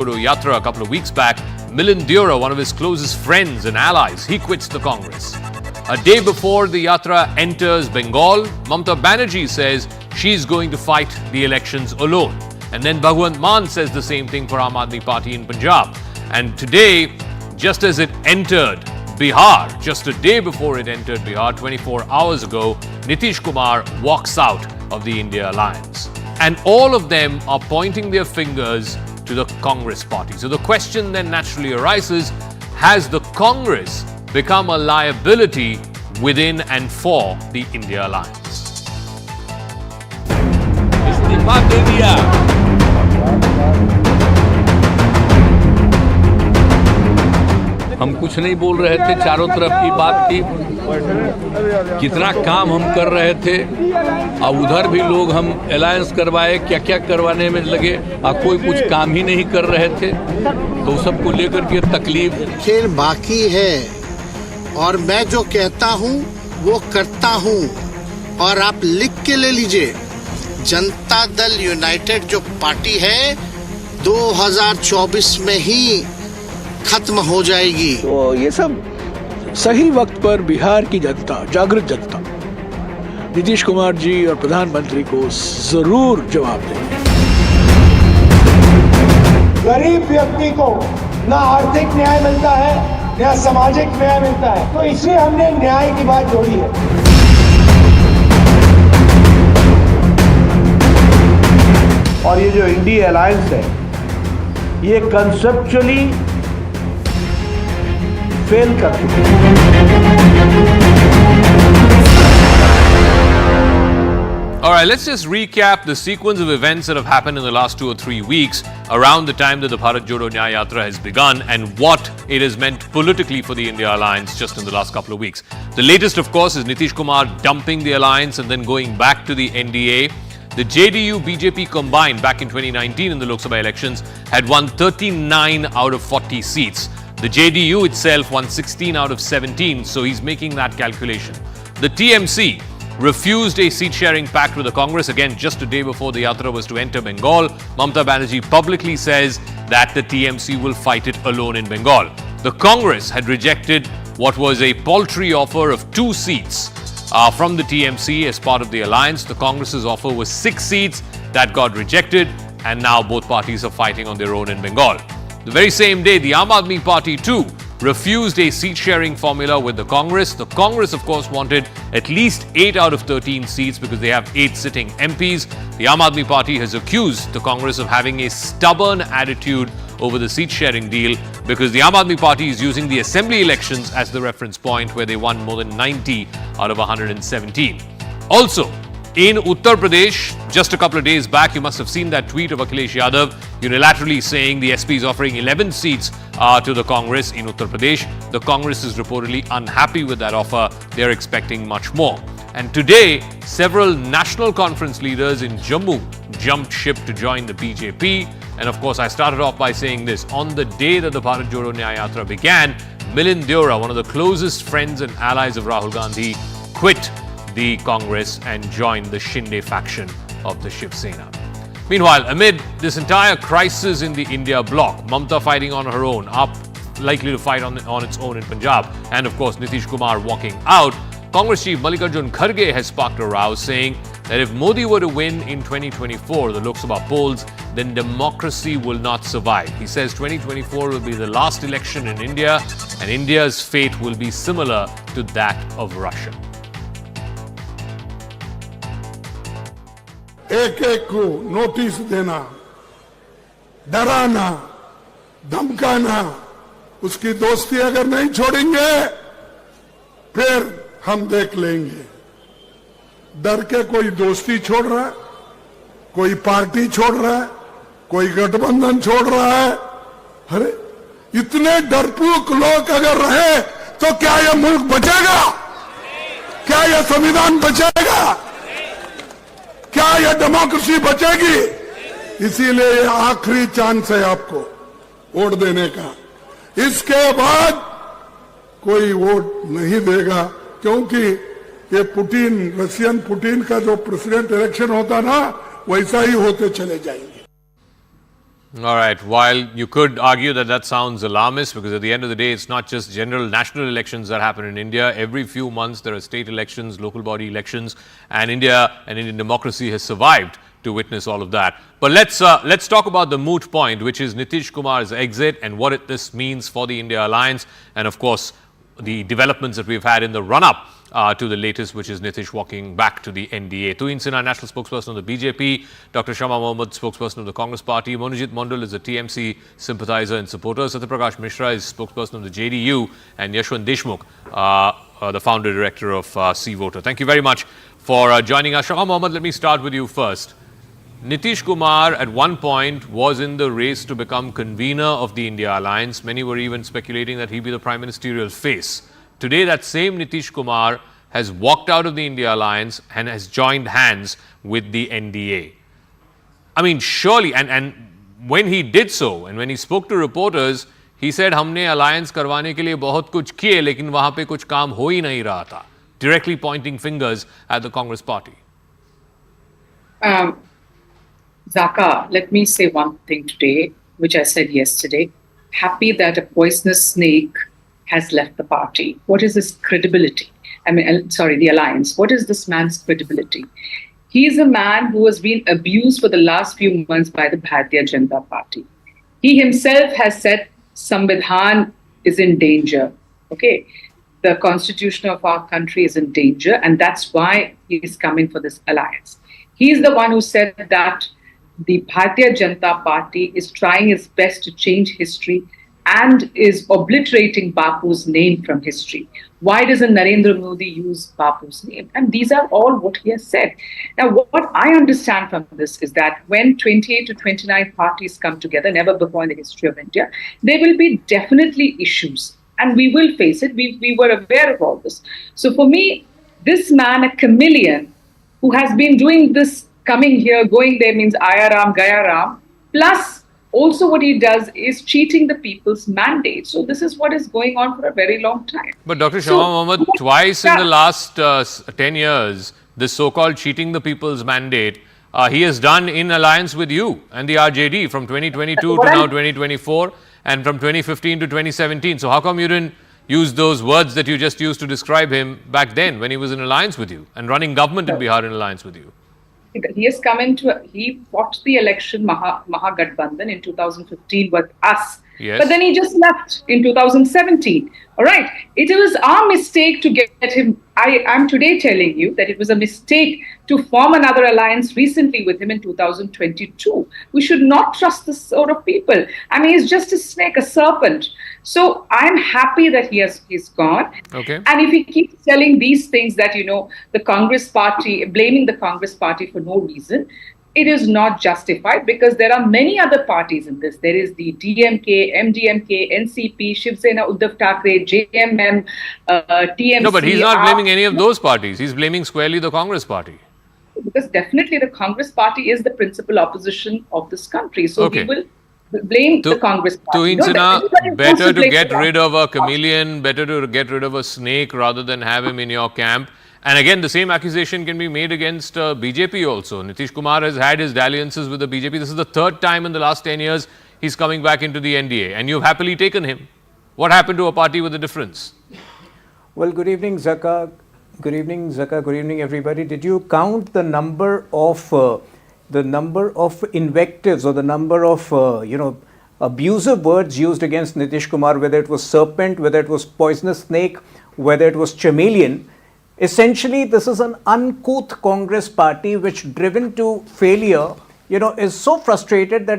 Yatra a couple of weeks back, Mandya, one of his closest friends and allies, he quits the Congress. A day before the Yatra enters Bengal, Mamata Banerjee says she's going to fight the elections alone. And then Bhagwant Mann says the same thing for Aam Aadmi Party in Punjab. And today, just as it entered Bihar, just a day before it entered Bihar, 24 hours ago, Nitish Kumar walks out of the India alliance. And all of them are pointing their fingers to the Congress party. So the question then naturally arises, has the Congress become a liability within and for the India alliance? इस्तीफा दे दिया। हम कुछ नहीं बोल रहे थे, चारों तरफ की बात थी, कितना काम हम कर रहे थे, और उधर भी लोग हम अलायंस करवाए, क्या क्या करवाने में लगे, और कोई कुछ काम ही नहीं कर रहे थे, तो सबको लेकर के तकलीफ खेल बाकी है। और मैं जो कहता हूँ वो करता हूँ, और आप लिख के ले लीजिए, जनता दल यूनाइटेड जो पार्टी है 2024 में ही खत्म हो जाएगी। तो ये सब सही वक्त पर बिहार की जनता, जागृत जनता, नीतीश कुमार जी और प्रधानमंत्री को जरूर जवाब देंगे। गरीब व्यक्ति को ना आर्थिक न्याय मिलता है, ना सामाजिक न्याय मिलता है, तो इसलिए हमने न्याय की बात जोड़ी है। और ये जो इंडिया अलायंस है, ये कंसेप्चुअली फेल कर चुके हैं। All right, let's just recap the sequence of events that have happened in the last 2 or 3 weeks around the time that the Bharat Jodo Nyaya Yatra has begun and what it has meant politically for the India alliance just in the last couple of weeks. The latest, of course, is Nitish Kumar dumping the alliance and then going back to the NDA. The JDU-BJP combined back in 2019 in the Lok Sabha elections had won 39 out of 40 seats. The JDU itself won 16 out of 17, so he's making that calculation. The TMC refused a seat-sharing pact with the Congress, again just a day before the Yatra was to enter Bengal. Mamata Banerjee publicly says that the TMC will fight it alone in Bengal. The Congress had rejected what was a paltry offer of 2 seats from the TMC as part of the alliance. The Congress's offer was 6 seats that got rejected, and now both parties are fighting on their own in Bengal. The very same day, the Aam Aadmi Party too refused a seat-sharing formula with the Congress. The Congress, of course, wanted at least 8 out of 13 seats because they have 8 sitting MPs. The Aam Aadmi Party has accused the Congress of having a stubborn attitude over the seat-sharing deal because the Aam Aadmi Party is using the assembly elections as the reference point where they won more than 90 out of 117. Also, in Uttar Pradesh, just a couple of days back, you must have seen that tweet of Akhilesh Yadav unilaterally saying the SP is offering 11 seats to the Congress in Uttar Pradesh. The Congress is reportedly unhappy with that offer. They're expecting much more. And today, several national conference leaders in Jammu jumped ship to join the BJP. And of course, I started off by saying this. On the day that the Bharat Jodo Nyaya Yatra began, Mandya, one of the closest friends and allies of Rahul Gandhi, quit the Congress and joined the Shinde faction of the Shiv Sena. Meanwhile, amid this entire crisis in the India bloc, Mamata fighting on her own, likely to fight on its own in Punjab, and of course Nitish Kumar walking out, Congress chief Mallikarjun Kharge has sparked a row saying that if Modi were to win in 2024, the Lok Sabha polls, then democracy will not survive. He says 2024 will be the last election in India and India's fate will be similar to that of Russia. एक एक को notice देना, डराना, धमकाना, उसकी दोस्ती अगर नहीं छोड़ेंगे फिर हम देख लेंगे। डर के कोई दोस्ती छोड़ रहा है, कोई पार्टी छोड़ रहा है, कोई गठबंधन छोड़ रहा है। अरे इतने डरपोक लोग अगर रहे तो क्या यह मुल्क बचेगा? क्या यह संविधान बचेगा? क्या यह डेमोक्रेसी बचेगी? इसीलिए ये आखिरी चांस है आपको वोट देने का। इसके बाद कोई वोट नहीं देगा, क्योंकि ये पुतिन, रशियन पुतिन का जो प्रेसिडेंट इलेक्शन होता ना, वैसा ही होते चले जाएंगे। All right. While you could argue that that sounds alarmist, because at the end of the day, it's not just general national elections that happen in India. Every few months, there are state elections, local body elections, and India and Indian democracy has survived to witness all of that. But let's talk about the moot point, which is Nitish Kumar's exit and what this means for the India alliance, and of course, the developments that we've had in the run-up to the latest, which is Nitish walking back to the NDA. Tuhin Sinha, national spokesperson of the BJP, Dr. Shama Mohammed, spokesperson of the Congress Party, Monojit Mondal is a TMC sympathizer and supporter, Satyaprakash Mishra is spokesperson of the JDU, and Yashwant Deshmukh, the founder director of C Voter. Thank you very much for joining us. Shama Mohammed, let me start with you first. Nitish Kumar at one point was in the race to become convener of the India alliance. Many were even speculating that he'd be the prime ministerial face. Today, that same Nitish Kumar has walked out of the India alliance and has joined hands with the NDA. I mean, surely, and when he did so, and when he spoke to reporters, he said, "हमने alliance करवाने के लिए बहुत कुछ किए, लेकिन वहाँ पे कुछ काम हो ही नहीं रहा था," directly pointing fingers at the Congress Party. Zaka, let me say one thing today, which I said yesterday. Happy that a poisonous snake has left the party. What is his credibility? The alliance. What is this man's credibility? He is a man who has been abused for the last few months by the Bharatiya Janata Party. He himself has said Samvidhan is in danger. Okay, the constitution of our country is in danger, and that's why he is coming for this alliance. He is the one who said that the Bharatiya Janata Party is trying its best to change history and is obliterating Bapu's name from history. Why doesn't Narendra Modi use Bapu's name? And these are all what he has said. Now, what I understand from this is that when 28 to 29 parties come together, never before in the history of India, there will be definitely issues. And we will face it. We were aware of all this. So for me, this man, a chameleon, who has been doing this, coming here, going there, means Ayaram, Gayaram, plus also what he does is cheating the people's mandate. So this is what is going on for a very long time. But Dr. Shama Mohammed, twice in the last 10 years, this so-called cheating the people's mandate, he has done in alliance with you and the RJD from 2022 to now 2024 and from 2015 to 2017. So how come you didn't use those words that you just used to describe him back then when he was in alliance with you and running government in Bihar in alliance with you? He has come he fought the election Mahagathbandhan in 2015 with us. Yes. But then he just left in 2017. All right. It was our mistake to get him. I'm today telling you that it was a mistake to form another alliance recently with him in 2022. We should not trust this sort of people. I mean, he's just a snake, a serpent. So I'm happy that he's gone. Okay. And if he keeps telling these things that, the Congress Party, blaming the Congress Party for no reason, it is not justified because there are many other parties in this. There is the DMK, MDMK, NCP, Shiv Sena, Uddhav Thackeray, JMM, TMC. No, but he's not blaming any of those parties. He's blaming squarely the Congress Party. Because definitely the Congress Party is the principal opposition of this country. So okay. we will blame the Congress Party. Tuhin Sinha, better to get rid of a chameleon, better to get rid of a snake rather than have him in your camp. And again, the same accusation can be made against BJP also. Nitish Kumar has had his dalliances with the BJP. This is the third time in the last 10 years he's coming back into the NDA. And you've happily taken him. What happened to a party with a difference? Well, good evening, Zaka. Good evening, Zaka. Good evening, everybody. Did you count the number of invectives or the number of, abusive words used against Nitish Kumar, whether it was serpent, whether it was poisonous snake, whether it was chameleon? Essentially, this is an uncouth Congress party which, driven to failure, is so frustrated that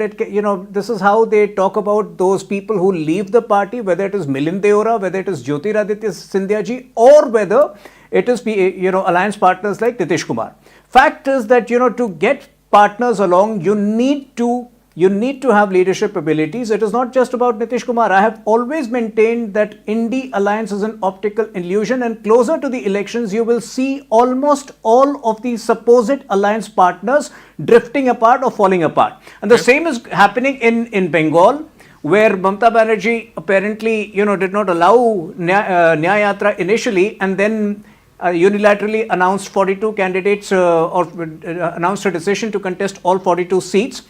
this is how they talk about those people who leave the party, whether it is Milind Deora, whether it is Jyotiraditya Scindia ji, or whether it is, alliance partners like Nitish Kumar. Fact is that, to get partners along, you need to have leadership abilities. It is not just about Nitish Kumar. I have always maintained that Indy alliance is an optical illusion, and closer to the elections, you will see almost all of the supposed alliance partners drifting apart or falling apart. And the same is happening in Bengal, where Mamata Banerjee apparently, did not allow Nyaya Yatra initially, and then unilaterally announced 42 candidates or announced a decision to contest all 42 seats.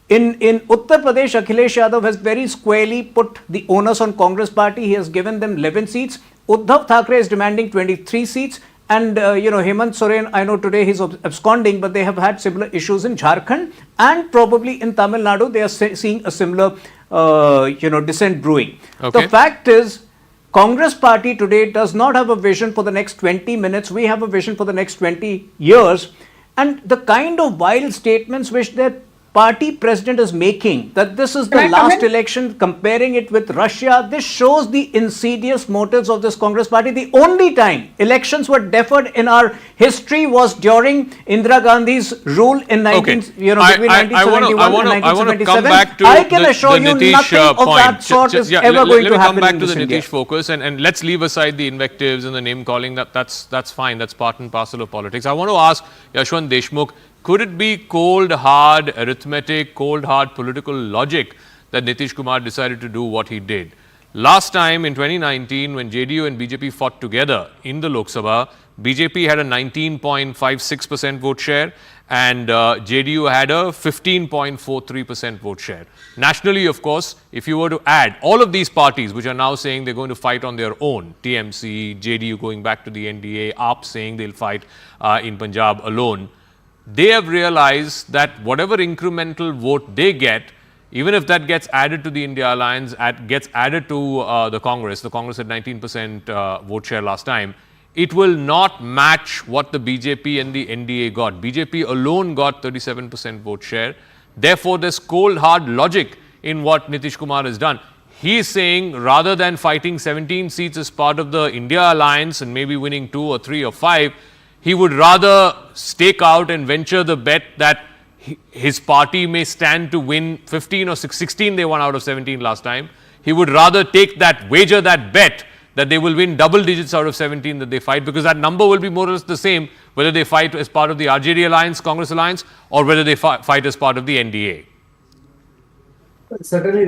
In Uttar Pradesh, Akhilesh Yadav has very squarely put the onus on Congress party. He has given them 11 seats. Uddhav Thackeray is demanding 23 seats. And, Hemant Soren, I know today he's absconding, but they have had similar issues in Jharkhand and probably in Tamil Nadu. They are seeing a similar, dissent brewing. Okay. The fact is, Congress party today does not have a vision for the next 20 minutes. We have a vision for the next 20 years. And the kind of wild statements which their party president is making, that this is the last election, comparing it with Russia, this shows the insidious motives of this Congress party. The only time elections were deferred in our history was during Indira Gandhi's rule in between 1971 and 1977. I can assure you nothing of that sort is ever going to happen in this Let me come back to the India. Nitish focus and let's leave aside the invectives and the name calling. That's fine. That's part and parcel of politics. I want to ask Yashwant Deshmukh, could it be cold, hard arithmetic, cold, hard political logic that Nitish Kumar decided to do what he did? Last time in 2019, when JDU and BJP fought together in the Lok Sabha, BJP had a 19.56% vote share and JDU had a 15.43% vote share. Nationally, of course, if you were to add all of these parties which are now saying they're going to fight on their own, TMC, JDU going back to the NDA, AAP saying they'll fight in Punjab alone, they have realized that whatever incremental vote they get, even if that gets added to the India Alliance, gets added to the Congress had 19% vote share last time, it will not match what the BJP and the NDA got. BJP alone got 37% vote share. Therefore, there's cold, hard logic in what Nitish Kumar has done. He is saying rather than fighting 17 seats as part of the India Alliance and maybe winning 2 or 3 or 5, he would rather stake out and venture the bet that his party may stand to win 15 or 16 they won out of 17 last time. He would rather wager that bet that they will win double digits out of 17 that they fight, because that number will be more or less the same whether they fight as part of the RJD Alliance, Congress Alliance, or whether they fight as part of the NDA. Certainly,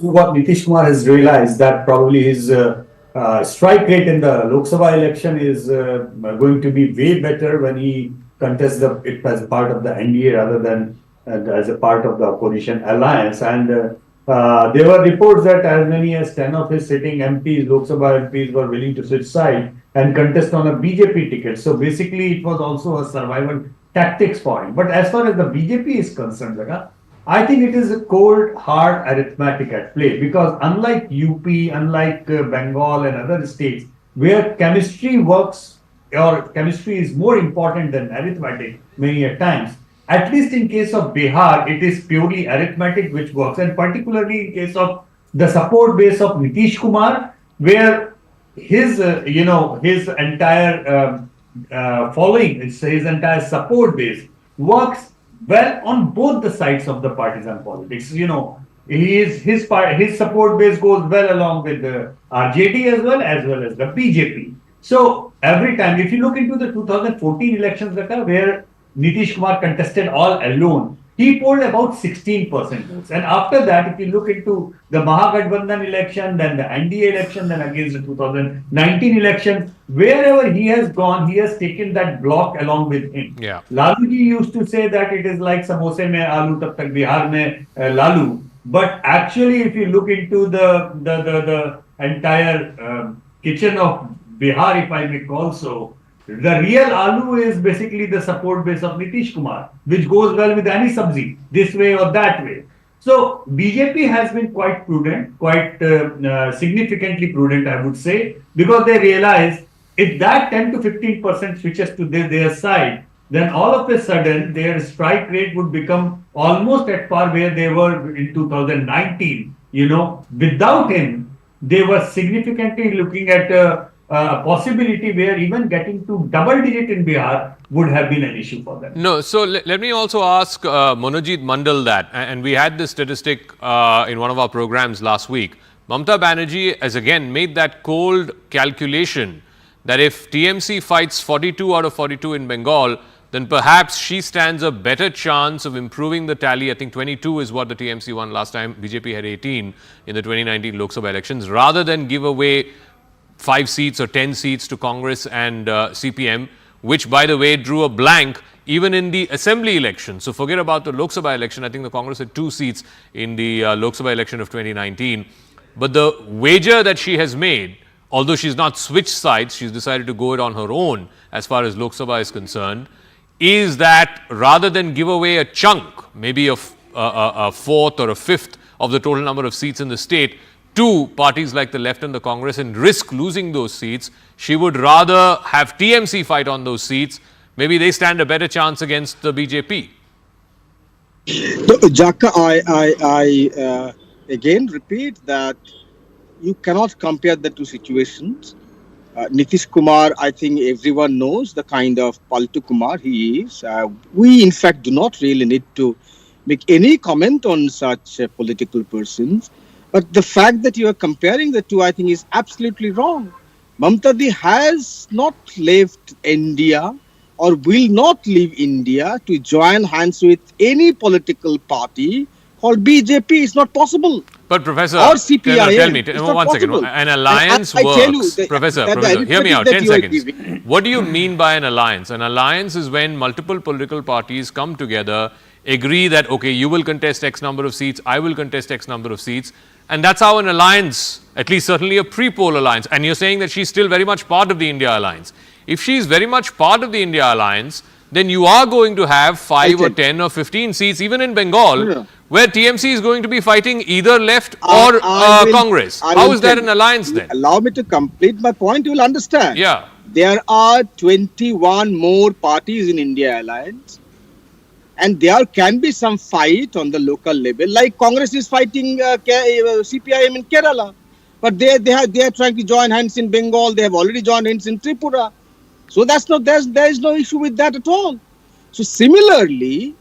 what Nitish Kumar has realized that probably his strike rate in the Lok Sabha election is going to be way better when he contests it as part of the NDA rather than as a part of the opposition alliance. And there were reports that as many as 10 of his sitting MPs, Lok Sabha MPs, were willing to switch side and contest on a BJP ticket. So basically, it was also a survival tactics for him. But as far as the BJP is concerned, I think it is a cold, hard arithmetic at play, because unlike UP, unlike Bengal and other states where chemistry works or chemistry is more important than arithmetic many a times, at least in case of Bihar, it is purely arithmetic which works, and particularly in case of the support base of Nitish Kumar, where his entire following, his entire support base works well on both the sides of the partisan politics. His support base goes well along with the RJD as well as the BJP. So every time, if you look into the 2014 elections where Nitish Kumar contested all alone, he polled about 16% votes. And after that, if you look into the Mahagathbandhan election, then the NDA election, then against the 2019 election, wherever he has gone, he has taken that bloc along with him. Yeah. Lalu ji used to say that it is like samose mein aloo, tab tak Bihar mein lalu. But actually, if you look into the entire kitchen of Bihar, if I may call so, the real aloo is basically the support base of Nitish Kumar, which goes well with any sabzi, this way or that way. So BJP has been quite prudent, quite significantly prudent, I would say, because they realize if that 10 to 15% switches to their side, then all of a sudden their strike rate would become almost at par where they were in 2019. Without him, they were significantly looking at a possibility where even getting to double digit in Bihar would have been an issue for them. No, so let me also ask Monojit Mandal that, and we had this statistic in one of our programs last week. Mamata Banerjee has again made that cold calculation that if TMC fights 42 out of 42 in Bengal, then perhaps she stands a better chance of improving the tally. I think 22 is what the TMC won last time. BJP had 18 in the 2019 Lok Sabha elections, rather than give away 5 seats or 10 seats to Congress and CPM, which, by the way, drew a blank even in the assembly election. So forget about the Lok Sabha election. I think the Congress had 2 seats in the Lok Sabha election of 2019. But the wager that she has made, although she's not switched sides, she's decided to go it on her own as far as Lok Sabha is concerned, is that rather than give away a chunk, maybe a fourth or a fifth of the total number of seats in the state to parties like the left and the Congress and risk losing those seats, she would rather have TMC fight on those seats. Maybe they stand a better chance against the BJP. Jaka, I again repeat that you cannot compare the two situations. Nitish Kumar, I think everyone knows the kind of Paltu Kumar he is. We, in fact, do not really need to make any comment on such political persons. But the fact that you are comparing the two, I think, is absolutely wrong. Mamta Di has not left India or will not leave India to join hands with any political party called BJP. It's not possible. But Professor, or CPIM, tell me, it's one second. possible. An alliance I works. tell you that, Professor, hear me out, 10 seconds. What do you mean by an alliance? An alliance is when multiple political parties come together, agree that, okay, you will contest X number of seats, I will contest X number of seats, and that's how an alliance, at least certainly a pre-poll alliance, and you're saying that she's still very much part of the India alliance. If she's very much part of the India alliance, then you are going to have 5 or 10 or 15 seats, even in Bengal, where TMC is going to be fighting either left or Congress. How is that an alliance then? Allow me to complete my point, you will understand. Yeah. There are 21 more parties in India alliance, and there can be some fight on the local level, like Congress is fighting CPIM in Kerala, but they are trying to join hands in Bengal. They have already joined hands in Tripura. So there is no issue with that at all. So similarly,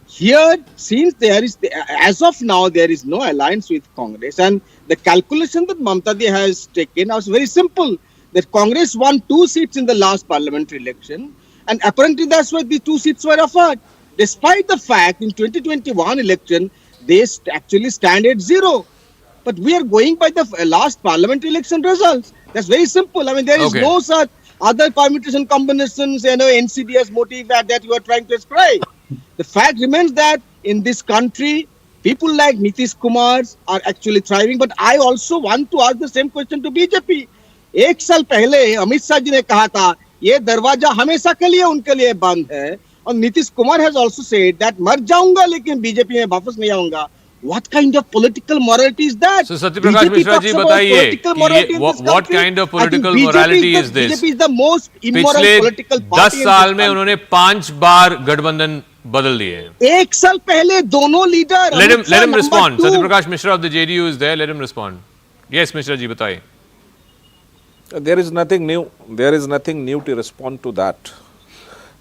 here, since as of now, there is no alliance with Congress, and the calculation that Mamta Di has taken was very simple, that Congress won 2 seats in the last parliamentary election, and apparently that's why the 2 seats were offered. Despite the fact in 2021 election, they actually stand at 0. But we are going by the last parliamentary election results. That's very simple. I mean, there is no such other permutation combinations, NCDS motive that you are trying to ascribe. The fact remains that in this country, people like Nitish Kumar are actually thriving. But I also want to ask the same question to BJP. 1 साल पहले अमित शाह जी ने कहा था, ये दरवाजा हमेशा के लिए उनके लिए बंद है. And Nitish Kumar has also said that मर जाऊंगा लेकिन बीजेपी में वापस नहीं आऊंगा. What kind of political morality is that? So Satyaprakash Mishra ji, बताइए, what kind of political morality is this? BJP is the most immoral political party. 10 साल में उन्होंने 5 बार गठबंधन बदल दिए. 1 साल पहले दोनों leader. Let him respond. Satyaprakash Mishra of the JDU is there. Let him respond. Yes, Mishra ji, बताइए. There is nothing new. There is nothing new to respond to that.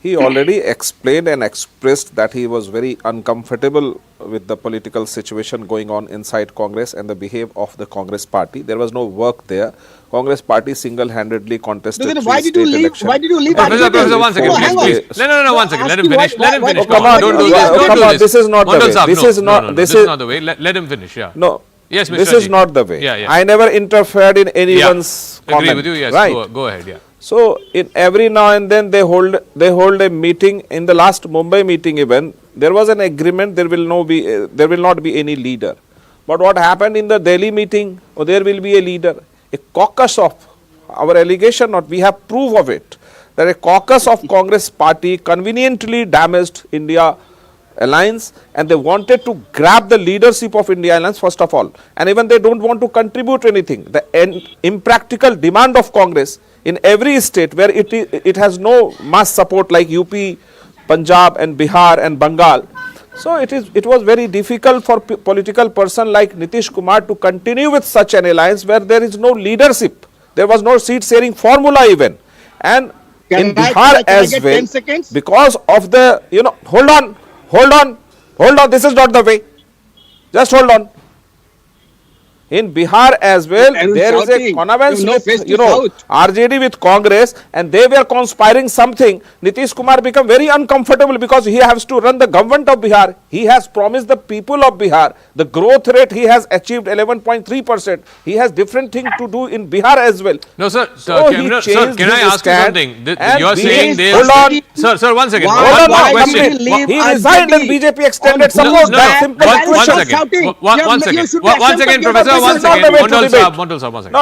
He already explained and expressed that he was very uncomfortable with the political situation going on inside Congress and the behavior of the Congress party. There was no work there. Congress party single-handedly contested why did you leave? Why did you leave? Professor, 1 second, please. No, 1 second. Let him finish. Let him finish. Come on, don't do this. This is not the way. This is not the way. Let him finish. Yeah. No. Yes, Mr. This is not the way. Yeah. I never interfered in anyone's comment. Agree with you. Yes. Right? Go ahead. Yeah. So, in every now and then they hold a meeting. In the last Mumbai meeting even, there was an agreement there will not be any leader. But what happened in the Delhi meeting? There will be a leader. A caucus of our allegation, we have proof of it, that a caucus of Congress party conveniently damaged India alliance, and they wanted to grab the leadership of India alliance first of all, and even they don't want to contribute anything. The impractical demand of Congress in every state where it has no mass support like UP, Punjab and Bihar and Bengal. So it was very difficult for political person like Nitish Kumar to continue with such an alliance where there is no leadership. There was no seat sharing formula even, and in Bihar as well, because of the hold on, this is not the way. Just hold on. In Bihar as well, Arun there is a shouting. connivance You know, face with, to south. RJD with Congress, and they were conspiring something. Nitish Kumar become very uncomfortable because he has to run the government of Bihar. He has promised the people of Bihar the growth rate he has achieved 11.3%. He has different things to do in Bihar as well. No, sir. So Can, he sir, changed can I his ask you stand something? and You are saying they... Hold on. Sir, one second. Why- Hold on, why no, come question. we leave He RJD resigned and BJP extended on support. No, That no, simple one question. second. Shouting. One You second. should One accept second, that Professor. this One is not second. the way to Mondal debate. sir, one second. No.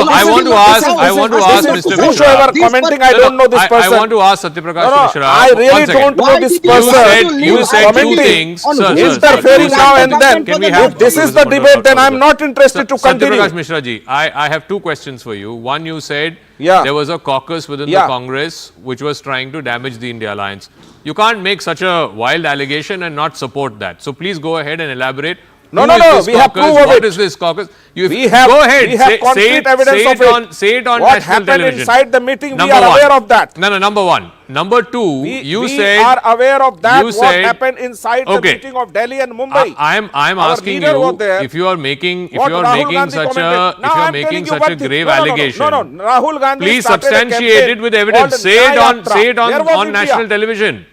I want to ask Mr. Whosoever Mishra. commenting, I don't know this I person. want to ask Satyaprakash No, Mishra. I really One second. don't know Why this did you person. say You leave said two commenting things. on Sir, interfering sir, now sir, and then. Can we If have This is the debate, then I'm not interested to continue. Satyaprakash Mishra ji, I have two questions for you. One, you said Yeah. there was a caucus within the Yeah. Congress which was trying to damage the India alliance. You can't make such a wild allegation and not support that. So please go ahead and elaborate. No, Who no, is no, this we have caucus? proof of What it. is this caucus? We have, go ahead. we have concrete evidence of it. Say it on what national happened television. inside the meeting, Number we are one. aware of that. No, number one. Number two, you we said... are aware of that, you what said- happened inside the Okay. meeting of Delhi and Mumbai. I'm Our asking leader was you there. if you are making What Rahul Gandhi commented. Now I'm telling you such one a thing. grave No, no, no, allegation. No, no, Rahul Gandhi Please started a substantiate campaign it with evidence. called Say it on Nyaya Yatra. national India. television.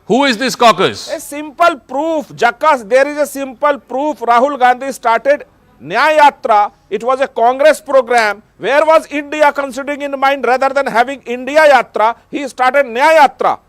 Who is this caucus? A simple proof, Jakas, there is a simple proof. Rahul Gandhi started Nyaya Yatra. It was a Congress program. Where was India considering in mind rather than having India Yatra? He started Nyaya Yatra.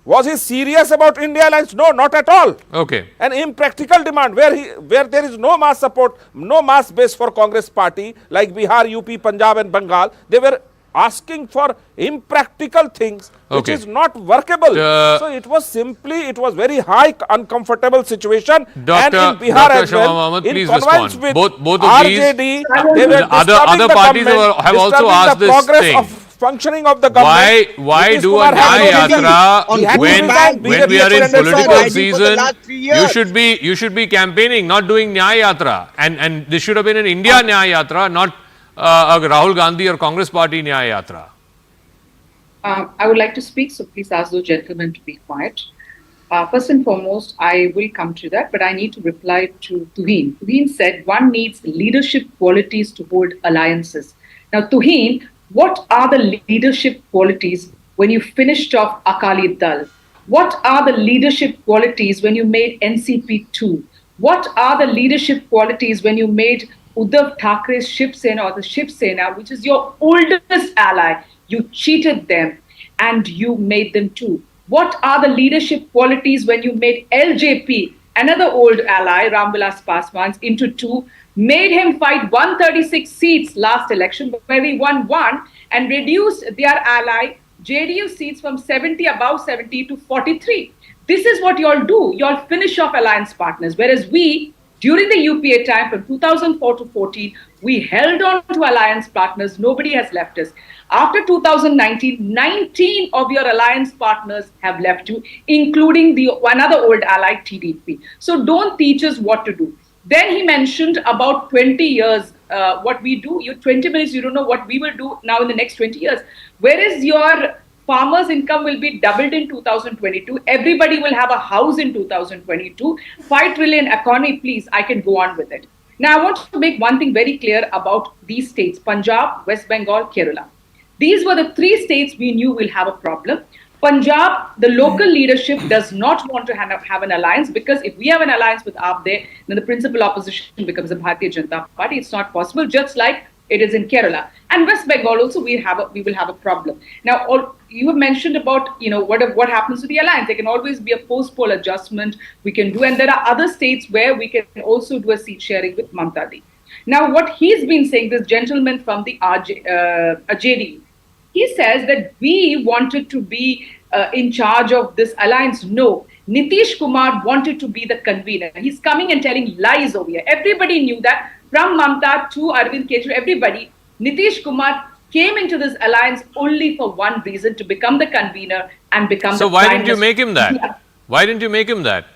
Was he serious about India alliance? No, not at all. Okay. An impractical demand where there is no mass support, no mass base for Congress party like Bihar, UP, Punjab and Bengal. They were asking for impractical things which Okay. is not workable. So it was very high uncomfortable situation. And in Bihar Dr. as well, Shama Mohammed, in please connivance respond. with both of RJD, these, they were other disturbing the parties government, have also disturbing asked the this progress thing. of functioning of the government. Why Nitish do a Kumar had Nyaya no reason. Yatra He had to when resign. we BJP are in extended political support. for the season? last 3 years. You should be campaigning, not doing Nyaya Yatra. And this should have been an India Nyaya Yatra, not a Rahul Gandhi or Congress Party Nyaya Yatra. I would like to speak, so please ask those gentlemen to be quiet. First and foremost, I will come to that, but I need to reply to Tuhin. Tuhin said one needs leadership qualities to hold alliances. Now, Tuhin, what are the leadership qualities when you finished off Akali Dal? What are the leadership qualities when you made NCP 2? What are the leadership qualities when you made Uddhav Thackeray's Shiv Sena or the Shiv Sena, which is your oldest ally? You cheated them and you made them too. What are the leadership qualities when you made LJP, another old ally, Ramvilas Paswan's, into two, made him fight 136 seats last election, where he won one, and reduced their ally JDU seats from 70, above 70 to 43. This is what you all do. You all finish off alliance partners, whereas we, during the UPA time from 2004 to 14, we held on to alliance partners. Nobody has left us. After 2019, 19 of your alliance partners have left you, including the another old ally, TDP. So don't teach us what to do. Then he mentioned about 20 years, what we do. You 20 minutes, you don't know what we will do now in the next 20 years. Whereas your farmers' income will be doubled in 2022. Everybody will have a house in 2022. 5 trillion economy, please, I can go on with it. Now, I want to make one thing very clear about these states, Punjab, West Bengal, Kerala. These were the 3 states we knew will have a problem. Punjab, the local leadership does not want to have an alliance, because if we have an alliance with AAP there, then the principal opposition becomes the Bharatiya Janata Party. It's not possible, just like it is in Kerala. And West Bengal also, we will have a problem. Now, you have mentioned about, what happens to the alliance. There can always be a post-poll adjustment we can do. And there are other states where we can also do a seat sharing with Mamta Di. Now, what he's been saying, this gentleman from the JDU, he says that we wanted to be in charge of this alliance. No, Nitish Kumar wanted to be the convener. He's coming and telling lies over here. Everybody knew that, from Mamta to Arvind Kejriwal, everybody. Nitish Kumar came into this alliance only for one reason, to become the convener and become the So why prime didn't you make him that? minister. Why didn't you make him that?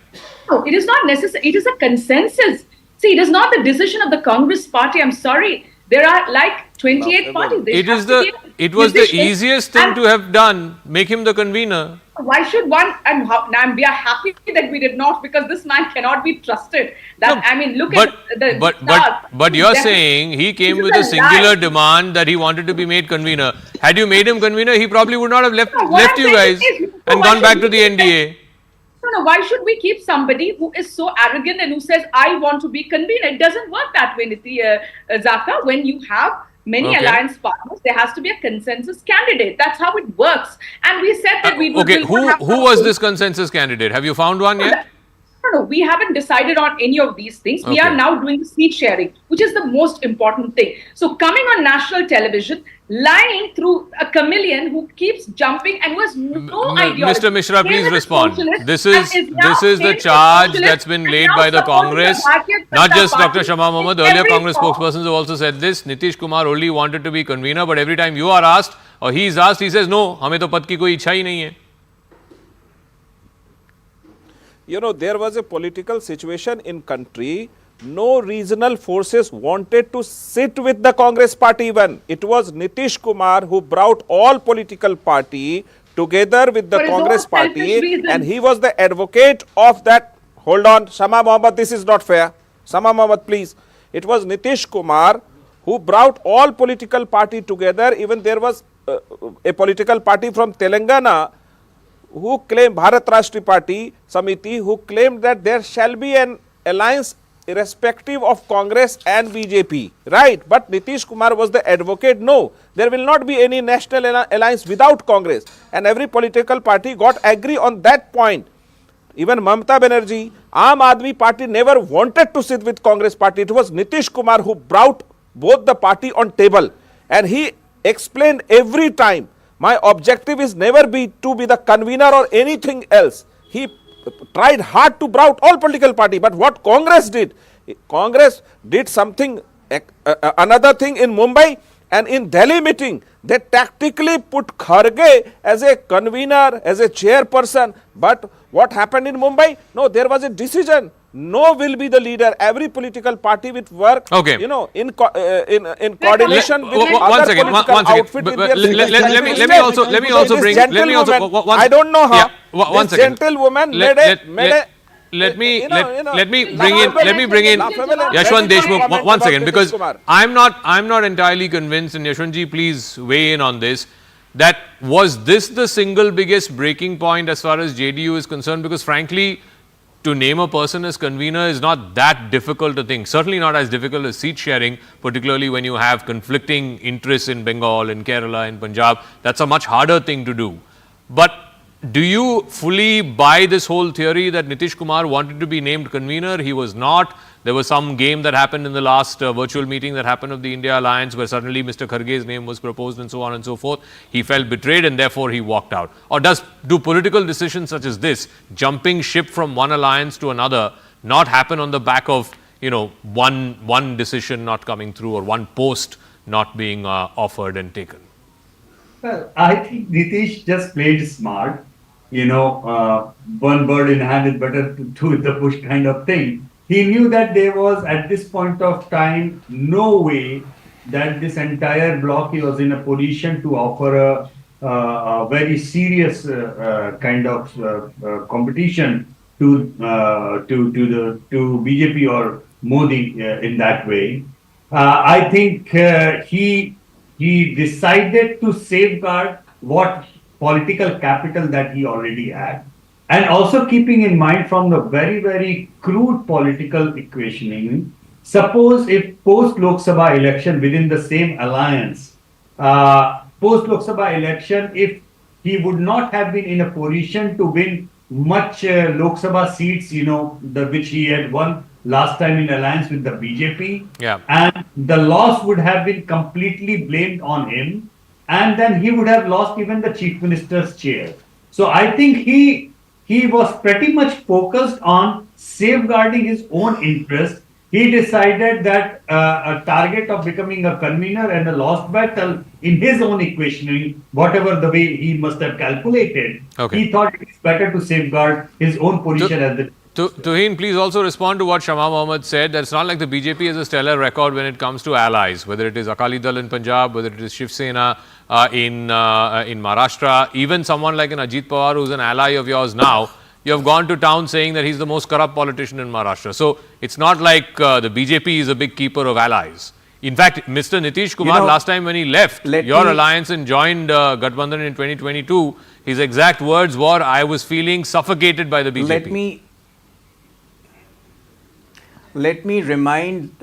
No, it is not necessary. It is a consensus. See, it is not the decision of the Congress party. I'm sorry. There are like 28 parties. It was the easiest thing to have done. Make him the convener. Why should one, and we are happy that we did not, because this man cannot be trusted. Look at the but you're saying he came with a singular demand that he wanted to be made convener. Had you made him convener, he probably would not have left you guys and gone back to the NDA. No, why should we keep somebody who is so arrogant and who says, I want to be convener? It doesn't work that way, Zaka. When you have many alliance partners, there has to be a consensus candidate. That's how it works. And we said that we would. Okay, who was this consensus candidate? Have you found one yet? No, we haven't decided on any of these things. We are now doing seat sharing, which is the most important thing. So coming on national television, lying through a chameleon who keeps jumping and who has no idea. Mr. Mishra, please respond. This is the charge that's been laid by the Congress. Not just Dr. Shama Mohammed. Earlier Congress spokespersons have also said this. Nitish Kumar only wanted to be convener, but every time you are asked or he is asked, he says, no, हमें तो पद की कोई इच्छा ही नहीं है. There was a political situation in country. No regional forces wanted to sit with the Congress party even. It was Nitish Kumar who brought all political party together with the Congress party, and he was the advocate of that. Hold on, Shama Mohammed, this is not fair. Shama Mohammed, please. It was Nitish Kumar who brought all political party together. Even there was a political party from Telangana who claimed, Bharat Rashtriya Party Samiti, who claimed that there shall be an alliance irrespective of Congress and BJP, right? But Nitish Kumar was the advocate. No, there will not be any national alliance without Congress, and every political party got agree on that point. Even Mamata Banerjee, Aam Aadmi Party never wanted to sit with Congress party. It was Nitish Kumar who brought both the party on table, and he explained every time, my objective is never to be the convener or anything else. He tried hard to bring all political party, but what Congress did something, another thing in Mumbai, and in Delhi meeting, they tactically put Kharge as a convener, as a chairperson. But what happened in Mumbai? No, there was a decision. No will be the leader. Every political party will work, in coordination with other political outfit. Let me also bring. I don't know how. This gentlewoman made a. Let me bring in Yashwant Deshmukh one second, because I'm not entirely convinced, and Yashwantji, please weigh in on this. That was this the single biggest breaking point as far as JDU is concerned? Because frankly, to name a person as convener is not that difficult a thing. Certainly not as difficult as seat sharing, particularly when you have conflicting interests in Bengal, in Kerala, in Punjab. That's a much harder thing to do. But do you fully buy this whole theory that Nitish Kumar wanted to be named convener? He was not. There was some game that happened in the last virtual meeting that happened of the India Alliance, where suddenly Mr. Kharge's name was proposed and so on and so forth. He felt betrayed and therefore he walked out. Or do political decisions such as this, jumping ship from one alliance to another, not happen on the back of one decision not coming through or one post not being offered and taken? Well, I think Nitish just played smart. One bird in hand is better to two in the bush kind of thing. He knew that there was, at this point of time, no way that this entire bloc he was in a position to offer a very serious kind of competition to BJP or Modi in that way. I think he decided to safeguard what political capital that he already had. And also keeping in mind from the very, very crude political equationing, suppose if post-Lok Sabha election within the same alliance, post-Lok Sabha election, if he would not have been in a position to win much Lok Sabha seats, which he had won last time in alliance with the BJP, and the loss would have been completely blamed on him, and then he would have lost even the chief minister's chair. So I think he was pretty much focused on safeguarding his own interest. He decided that a target of becoming a convener and a lost battle in his own equationing, whatever the way he must have calculated, he thought it's better to safeguard his own position as the Tuheen, please also respond to what Shama Mohammed said. That it's not like the BJP has a stellar record when it comes to allies, whether it is Akali Dal in Punjab, whether it is Shiv Sena in Maharashtra, even someone like an Ajit Pawar who's an ally of yours now. You have gone to town saying that he's the most corrupt politician in Maharashtra. So it's not like the BJP is a big keeper of allies. In fact, Mr. Nitish Kumar, last time when he left your alliance and joined Gathbandhan in 2022, his exact words were, I was feeling suffocated by the BJP. Let me remind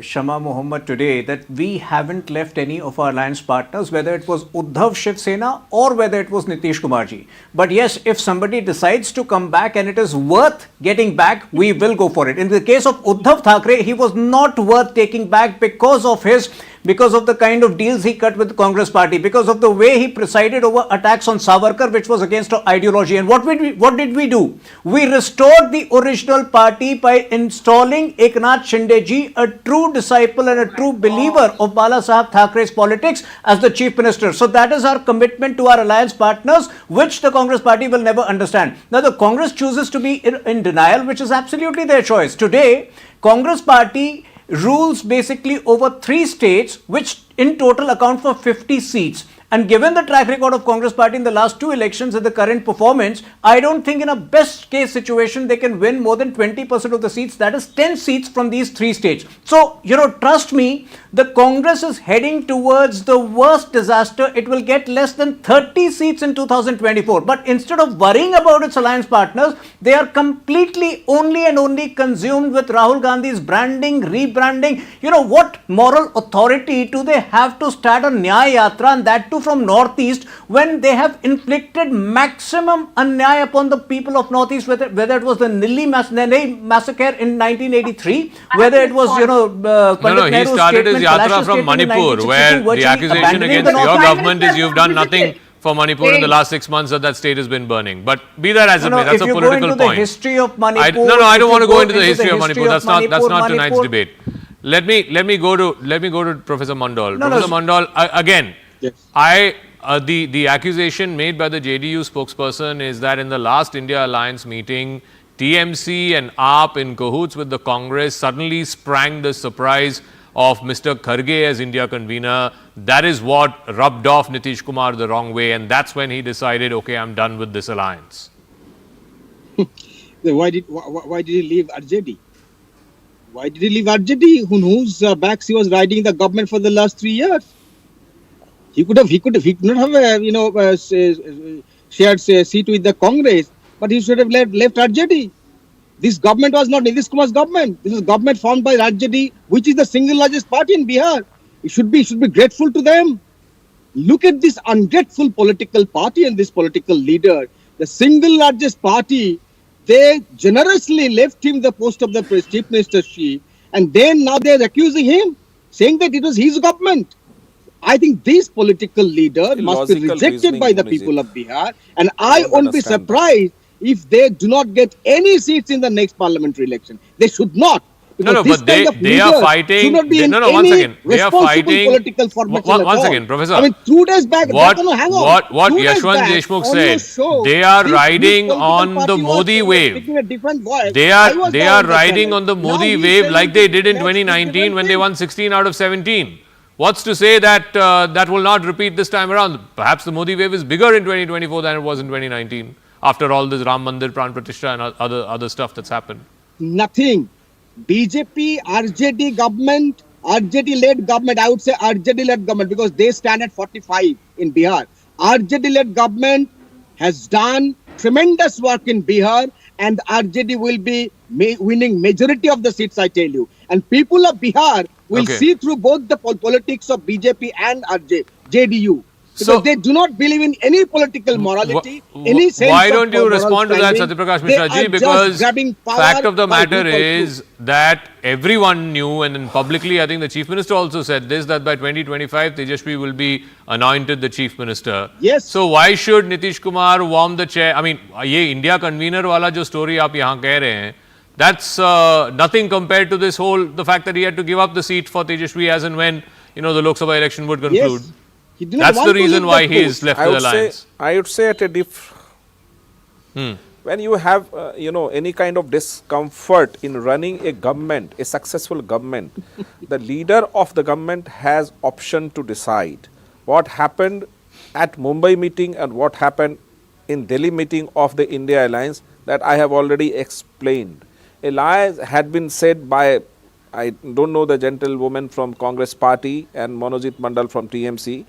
Shama Mohammed today that we haven't left any of our alliance partners, whether it was Uddhav Shiv Sena or whether it was Nitish Kumar ji. But yes, if somebody decides to come back and it is worth getting back, we will go for it. In the case of Uddhav Thackeray, he was not worth taking back because of the kind of deals he cut with the Congress party, because of the way he presided over attacks on Savarkar, which was against our ideology. And what did we do? We restored the original party by installing Eknath Shinde ji, a true disciple and a true believer of Bala Saheb Thackeray's politics, as the chief minister. So that is our commitment to our alliance partners, which the Congress party will never understand. Now the Congress chooses to be in denial, which is absolutely their choice. Today, Congress party rules basically over 3 states, which in total account for 50 seats. And given the track record of Congress party in the last 2 elections and the current performance, I don't think in a best case situation they can win more than 20% of the seats. That is 10 seats from these 3 states. So, trust me, the Congress is heading towards the worst disaster. It will get less than 30 seats in 2024. But instead of worrying about its alliance partners, they are completely only consumed with Rahul Gandhi's branding, rebranding. What moral authority do they have to start a Nyaya Yatra, and that too from Northeast, when they have inflicted maximum anyaya upon the people of Northeast, whether it was the Nilli massacre in 1983, whether it was, he started his yatra from Manipur, where the accusation against your government is you've done nothing for Manipur in the last 6 months, that state has been burning. But be that as it may, that's a political point. The history of Manipur, I don't want to go into the history of Manipur. That's not tonight's debate. Let me go to Professor Mandal. Professor Mandal, again. Yes. The accusation made by the JDU spokesperson is that in the last India Alliance meeting, TMC and AAP in cahoots with the Congress suddenly sprang the surprise of Mr. Kharge as India convener. That is what rubbed off Nitish Kumar the wrong way, and that's when he decided, okay, I'm done with this alliance. Why did he leave RJD? Why did he leave RJD, whose backs he was riding the government for the last 3 years? He could not have, shared seat with the Congress, but he should have left RJD. This government was not Nitish Kumar's government. This is government formed by RJD, which is the single largest party in Bihar. It should be grateful to them. Look at this ungrateful political party and this political leader. The single largest party, they generously left him the post of the chief ministership, and then now they are accusing him, saying that it was his government. I think this political leader must be rejected by the people of Bihar, and I won't be surprised if they do not get any seats in the next parliamentary election. They should not. But they are fighting. One second. They are fighting. Political one second, Professor. 2 days back. What Yashwant Deshmukh said. They are riding on the Modi wave. They are riding on the Modi wave like they did in 2019 when they won 16 out of 17. What's to say that that will not repeat this time around? Perhaps the Modi wave is bigger in 2024 than it was in 2019. After all this Ram Mandir, Pran Pratishtha and other stuff that's happened. Nothing. BJP, RJD government, RJD-led government, I would say RJD-led government because they stand at 45 in Bihar. RJD-led government has done tremendous work in Bihar, and RJD will be winning majority of the seats, I tell you. And people of Bihar will see through both the politics of BJP and JDU. Because they do not believe in any political morality, any sense why don't you respond to that, Satyaprakash Mishra ji? Because fact of the matter is that everyone knew, and then publicly I think the Chief Minister also said this, that by 2025 Tejashwi will be anointed the Chief Minister. Yes. So why should Nitish Kumar warm the chair? I mean, ye India convener wala jo story aap yahan keh rahe hain, that's nothing compared to this whole, the fact that he had to give up the seat for Tejashwi as and when, the Lok Sabha election would conclude. Yes. That's the reason why he is left the alliance. I would say at a when you have any kind of discomfort in running a government, a successful government, the leader of the government has option to decide. What happened at Mumbai meeting and what happened in Delhi meeting of the India Alliance, that I have already explained. A lie had been said by, I don't know, the gentlewoman from Congress party and Manojit Mandal from TMC.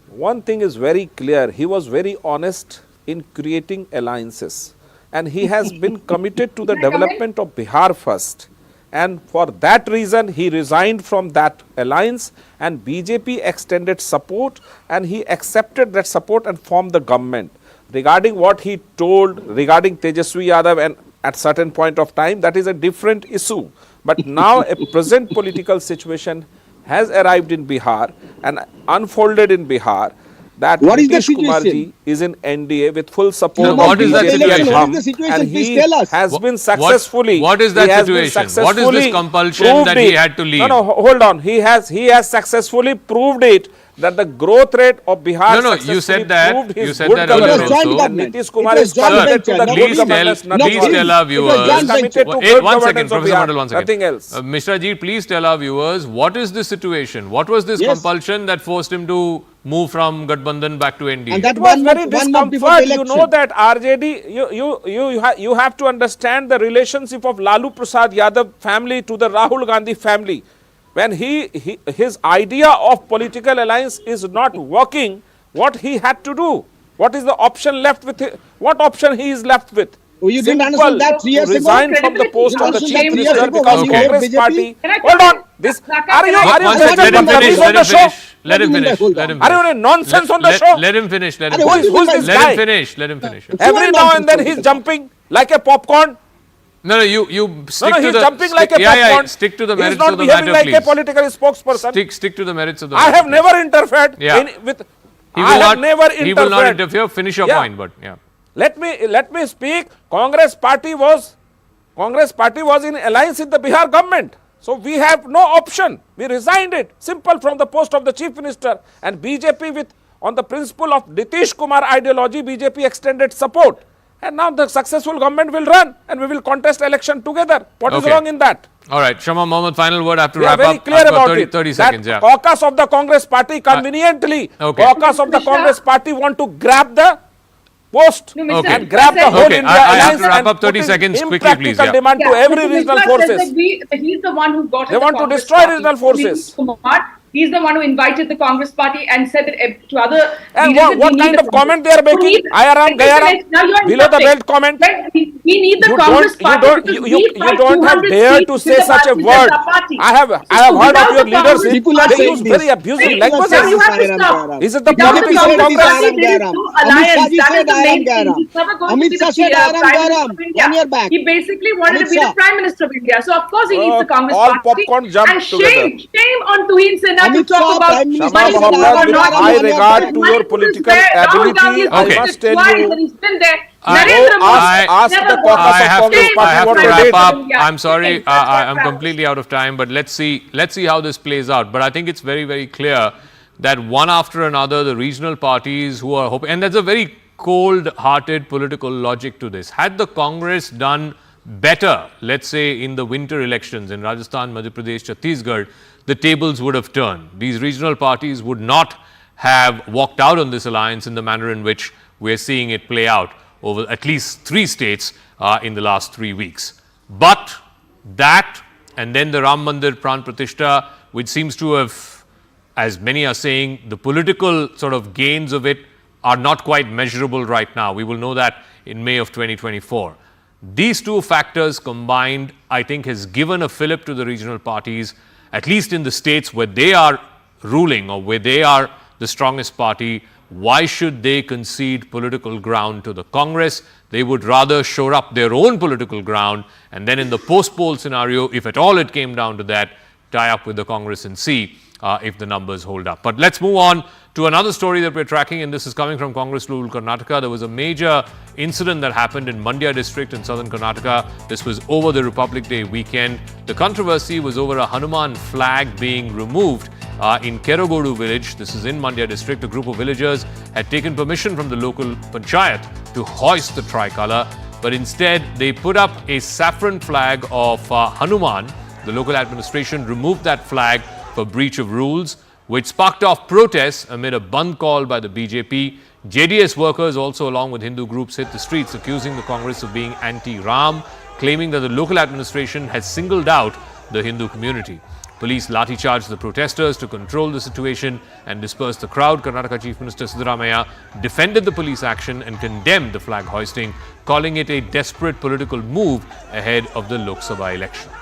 One thing is very clear, he was very honest in creating alliances, and he has been committed to the development of Bihar first, and for that reason he resigned from that alliance, and BJP extended support and he accepted that support and formed the government. Regarding what he told regarding Tejaswi Yadav and at certain point of time, that is a different issue. But now a present political situation has arrived in Bihar and unfolded in Bihar, that What is the Nitish Kumar situation? ji is in NDA with full support No, of what is that BJP situation? and What Hum, is the situation? and Please he tell us. has been successfully. What is that he has been situation? What is this successfully compulsion proved that he it. had to leave? No, hold on. He has successfully proved it, that the growth rate of Bihar. No, you said that. proved his You said good that governance. earlier also. And Nitish Kumar It was is joint committed to venture. the No, good Please governance. tell nothing else. our viewers. joint He is committed to venture. good One second, governance of Professor Bihar. Mandal, one second. Nothing else. Mr. Ajit, please tell our viewers, what is the situation? What was this Yes. compulsion that forced him to move from Gathbandhan back to NDA? And that It was one very month before the discomfort. You election. know that RJD, you have to understand the relationship of Lalu Prasad Yadav family to the Rahul Gandhi family. When his idea of political alliance is not working, what he had to do? What is the option left with him? What option he is left with? Oh, you didn't Simple, understand that 3 years to ago? resign from the post of the You chief understand that 3 years minister ago because when you Okay. were Congress BJP? party. Can I Hold come on. in? This Can I are you come in? are you One Let second, getting let him finish, confused on let the him show? finish. Let him What do you mean finish. by hold Let on? him Are you finish. in nonsense on the show? Let him finish. Let him What finish. do you mean by Who's this Let guy? him finish. Let him finish. Every now and then he's jumping like a popcorn. No, you stick to He's the jumping like a yeah, popcorn. stick to the He's merits not of the behaving matter, like a please. political spokesperson. Stick to the merits of the I matter. have please. never interfered Yeah. with. He I will have not. never interfered. He will not interfere. Finish your Yeah. point, but yeah. Let me speak. Congress party was in alliance with the Bihar government. So we have no option. We resigned it. Simple, from the post of the chief minister. And BJP, on the principle of Nitish Kumar ideology, BJP extended support. And now the successful government will run and we will contest election together. What is Okay. wrong in that? All right, Shama Mohammed, final word. I have to We are wrap very up. clear I've got about 30, it. 30 that seconds, yeah. caucus of the Congress party conveniently, Okay. caucus of the Congress party want to grab the post No, Mr. Okay. and grab the whole Okay, India I have alliance to wrap and up 30 put in seconds quickly, impractical please, yeah. demand to every Mr. regional Mishra says forces. that he's the one who got They the want to Congress destroy party. regional forces. Nitish Kumar, he's the one who invited the Congress party and said that to other And leaders that what we kind need of the comment they are Congress. making? So we- Ayaram, Gayaram, Now you are below the interrupting. belt comment. But we need the You Congress don't, party because we you fight don't have 200 dare seats to with say the such a party, word. with the party. I have heard without of your the Congress leaders. People are They saying use this. very abusive People are languages. saying You have to Gairam, stop. Gairam. Is it the Without politics the of Congress Congress? party, there is no Amit alliance. Shah ji That said is the main Gairam, thing. Gairam. He's never going Amit to be Shah the said Prime Gairam, Minister Gairam. of India. 1 year back. He basically wanted Amit to be Shah. the Prime Minister of India. So of course he needs the Congress all party. popcorn jump And together. shame on Tuhin Sinha to Amit talk Shah, about Prime Minister Shama Manipur Mohammed, or with not. high Manipur regard is to Manipur your is political there. Rahul Gandhi ability, has I Okay. must tell twice you, and he's been there. I- Narendra Modi ask never the was. caucus I of have Congress to, party I have what to they wrap did. up. Yeah. I'm sorry, Okay, that's what I'm travels. completely out of time, but let's see how this plays out. But I think it's very, very clear that one after another, the regional parties who are hoping, and there's a very cold-hearted political logic to this. Had the Congress done better, let's say in the winter elections in Rajasthan, Madhya Pradesh, Chhattisgarh, the tables would have turned. These regional parties would not have walked out on this alliance in the manner in which we're seeing it play out over at least 3 states in the last 3 weeks. But that, and then the Ram Mandir Pran Pratishtha, which seems to have, as many are saying, the political sort of gains of it are not quite measurable right now. We will know that in May of 2024. These two factors combined, I think, has given a fillip to the regional parties, at least in the states where they are ruling or where they are the strongest party. Why should they concede political ground to the Congress? They would rather shore up their own political ground, and then in the post-poll scenario, if at all it came down to that, tie up with the Congress and see if the numbers hold up. But let's move on to another story that we're tracking, and this is coming from Congress ruled Karnataka. There was a major incident that happened in Mandya district in southern Karnataka. This was over the Republic Day weekend. The controversy was over a Hanuman flag being removed in Kerogodu village. This is in Mandya district. A group of villagers had taken permission from the local panchayat to hoist the tricolour. but instead they put up a saffron flag of Hanuman. The local administration removed that flag for breach of rules, which sparked off protests amid a Bandh call by the BJP. JDS workers also, along with Hindu groups, hit the streets accusing the Congress of being anti-Ram, claiming that the local administration has singled out the Hindu community. Police lathi-charged the protesters to control the situation and disperse the crowd. Karnataka Chief Minister Siddharamaiah defended the police action and condemned the flag hoisting, calling it a desperate political move ahead of the Lok Sabha elections.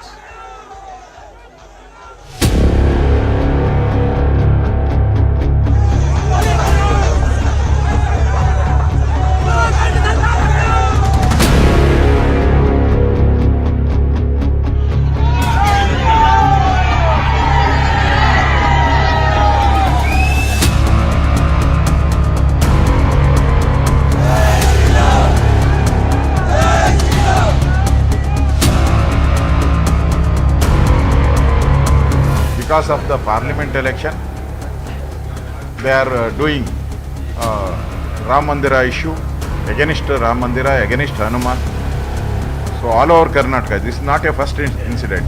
Because of the parliament election, they are doing Ram Mandira issue against Ram Mandira, against Hanuman. So all over Karnataka, this is not a first incident.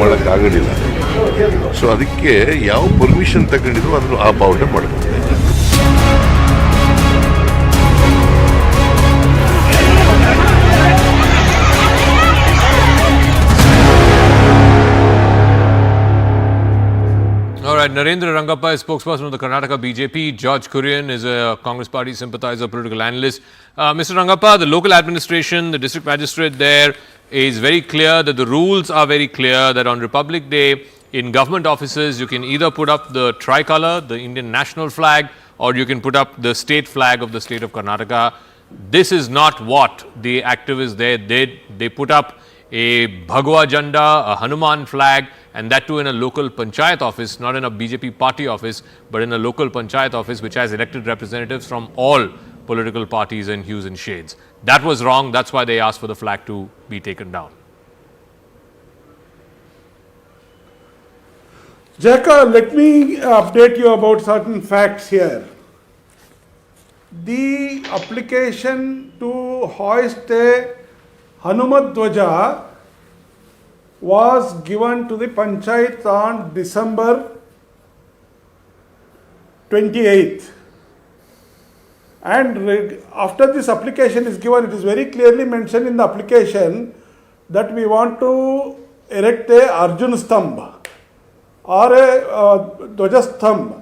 ಮಾಡೋಕ್ಕಾಗಲಿಲ್ಲ. So ಅದಕ್ಕೆ ಯಾವ permission ತಗೊಂಡಿದ್ರು ಅದನ್ನು ಆ ಬಾವುಟ ಮಾಡಬೇಕು. All right, Narendra Rangappa is spokesperson of the Karnataka BJP. George Kurian is a Congress party sympathizer, political analyst. Mr. Rangappa, the local administration, the district magistrate there is very clear that the rules are very clear that on Republic Day in government offices you can either put up the tricolor, the Indian national flag, or you can put up the state flag of the state of Karnataka. This is not what the activists there did. They put up a Bhagwa Janda, a Hanuman flag, and that too in a local panchayat office, not in a BJP party office, but in a local panchayat office which has elected representatives from all political parties and hues and shades. That was wrong. That's why they asked for the flag to be taken down. Jaka, let me update you about certain facts here. The application to hoist a Hanumadhwaja was given to the Panchayat on December 28th. And after this application is given, it is very clearly mentioned in the application that we want to erect a Arjun Stambha or a Dwaja Stambha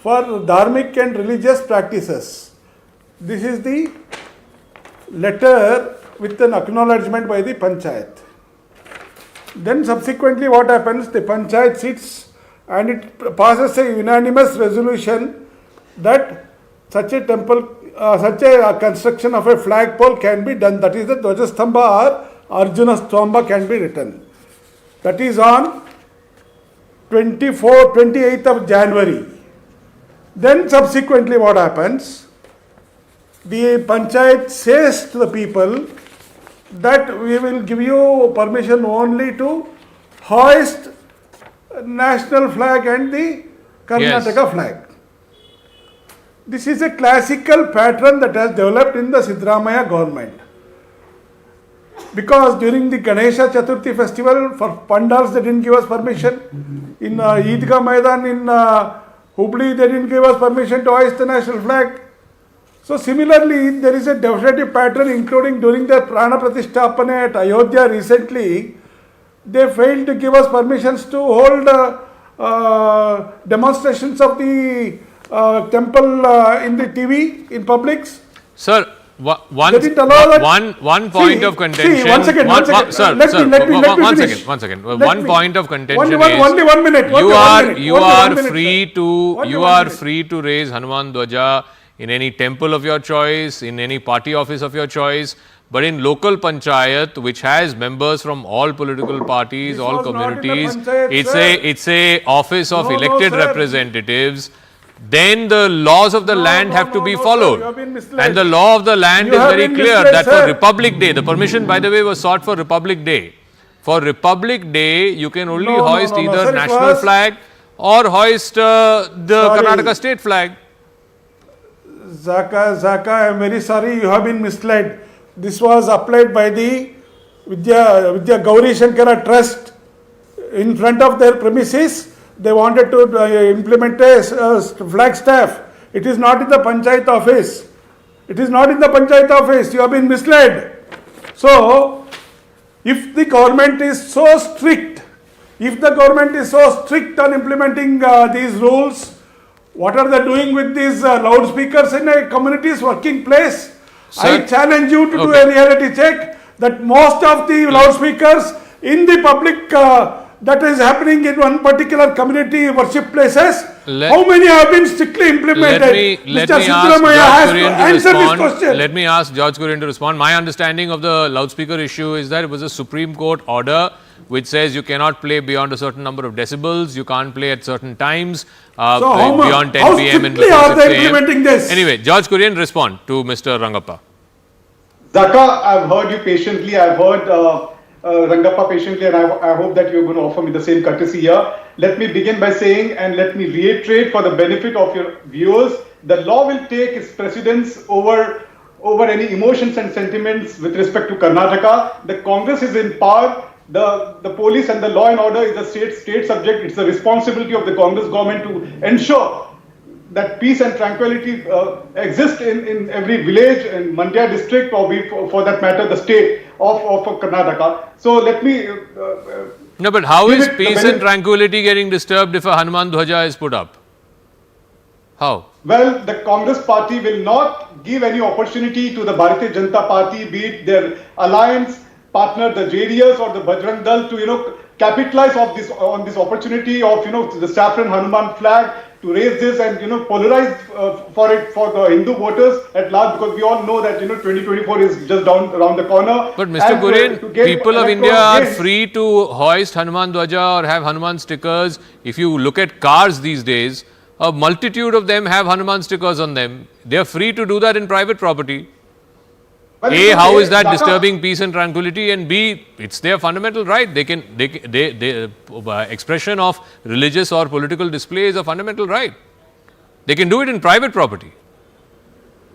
for dharmic and religious practices. This is the letter with an acknowledgement by the Panchayat. Then subsequently what happens, the Panchayat sits and it passes a unanimous resolution that such a temple, such a construction of a flagpole can be done. That is the Dwajastambha or Arjuna Stambha can be written. That is on 28th of January. Then subsequently what happens, the Panchayat says to the people that we will give you permission only to hoist national flag and the Karnataka flag. This is a classical pattern that has developed in the Siddharamaiah government. Because during the Ganesha Chaturthi festival, for pandals they didn't give us permission. In Eidgah Maidan in Hubli, they didn't give us permission to hoist the national flag. So similarly, there is a demonstrative pattern, including during the Prana Pratishthapana at Ayodhya recently. They failed to give us permissions to hold demonstrations of the temple in the TV, in publics. Sir, one point of contention. See, one second. Sir, let me finish. One second. One point of contention is only 1 minute. You are free to raise Hanuman Dwaja in any temple of your choice, in any party office of your choice. But in local panchayat, which has members from all political parties, all communities, it's a office of elected representatives. Then the laws of the land have to be followed. And the law of the land is very clear that for Republic Day, the permission, by the way, was sought for Republic Day. For Republic Day, you can only No, hoist no, either sir, it national was- flag or hoist the Karnataka state flag. Zaka, I am very sorry, you have been misled. This was applied by the Vidya Gauri Shankara Trust in front of their premises. They wanted to implement a flag staff. It is not in the Panchayat office. It is not in the Panchayat office. You have been misled. So, if the government is so strict, on implementing these rules, what are they doing with these loudspeakers in a community's working place? Sir, I challenge you to do a reality check that most of the loudspeakers in the public that is happening in one particular community worship places, how many have been strictly implemented? Let Mr. me Siddaramaiah has to answer this question. Let me ask George Kurian to respond. My understanding of the loudspeaker issue is that it was a Supreme Court order which says you cannot play beyond a certain number of decibels, you can't play at certain times, beyond 10 p.m. and before 6 are they a.m. implementing this? Anyway, George Kurian, respond to Mr. Rangappa. Zaka, I've heard you patiently. I've heard Rangappa patiently, and I hope that you're going to offer me the same courtesy here. Let me begin by saying, and let me reiterate for the benefit of your viewers, the law will take its precedence over any emotions and sentiments with respect to Karnataka. The Congress is in power. The police and the law and order is a state subject. It's the responsibility of the Congress government to ensure that peace and tranquility exist in every village in Mandya district, or for that matter the state of Karnataka. So let me No, but how is peace and tranquility getting disturbed if a Hanuman Dhwaja is put up? How? Well, the Congress party will not give any opportunity to the Bharatiya Janata Party, be it their alliance partner, the JDS or the Bajrang Dal, to capitalize on this opportunity of the saffron Hanuman flag, to raise this and polarize for the Hindu voters at large, because we all know that 2024 is just around the corner. But Mr. Kurian, people of India are free to hoist Hanuman Dhwaja or have Hanuman stickers. If you look at cars these days, a multitude of them have Hanuman stickers on them. They are free to do that in private property. Well, A, how is that disturbing peace and tranquility? And B, it's their fundamental right. They expression of religious or political display is a fundamental right. They can do it in private property.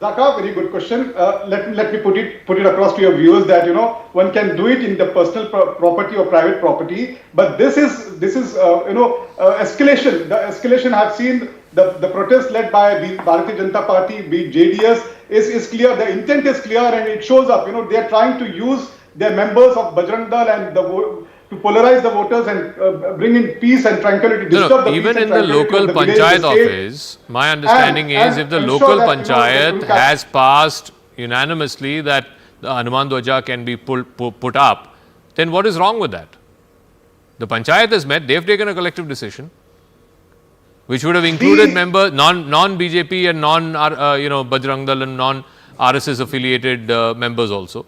Zaka, very good question. Let me put it across to your viewers that one can do it in the personal property or private property, but this is escalation. The escalation I've seen, the protest led by the Bharatiya Janata Party, be JDS, is clear. The intent is clear, and it shows up. They are trying to use their members of Bajrang Dal and to polarize the voters and bring in peace and tranquility. Even in the local panchayat office, my understanding is if the local panchayat has passed unanimously that the Hanuman Dhwaja can be put up, then what is wrong with that? The panchayat has met, they have taken a collective decision, which would have included members, non-BJP and Bajrang Dal and non-RSS affiliated members also.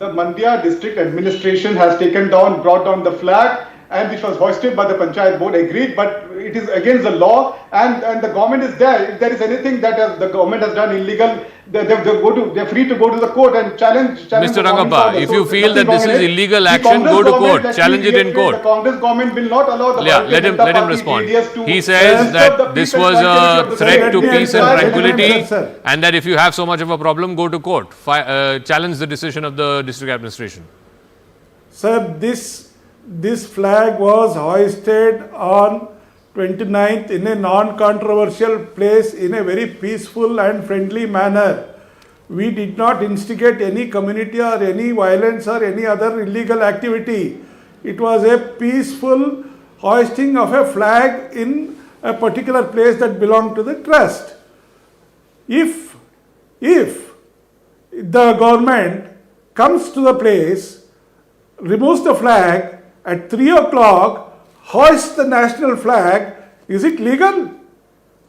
The Mandya district administration has brought down the flag, and which was hoisted by the Panchayat board, agreed, but it is against the law, and the government is there. If there is anything that the government has done illegal, they're free to go to the court and challenge Mr. Rangappa, if you feel that this is illegal action, go to court, challenge it in court. The Congress government will not allow the let him respond. He says that this was a threat to peace and tranquility, and that if you have so much of a problem, go to court, challenge the decision of the district administration. Sir, this flag was hoisted on 29th in a non-controversial place in a very peaceful and friendly manner. We did not instigate any community or any violence or any other illegal activity. It was a peaceful hoisting of a flag in a particular place that belonged to the trust. If the government comes to the place, removes the flag, at 3 o'clock, hoist the national flag, is it legal?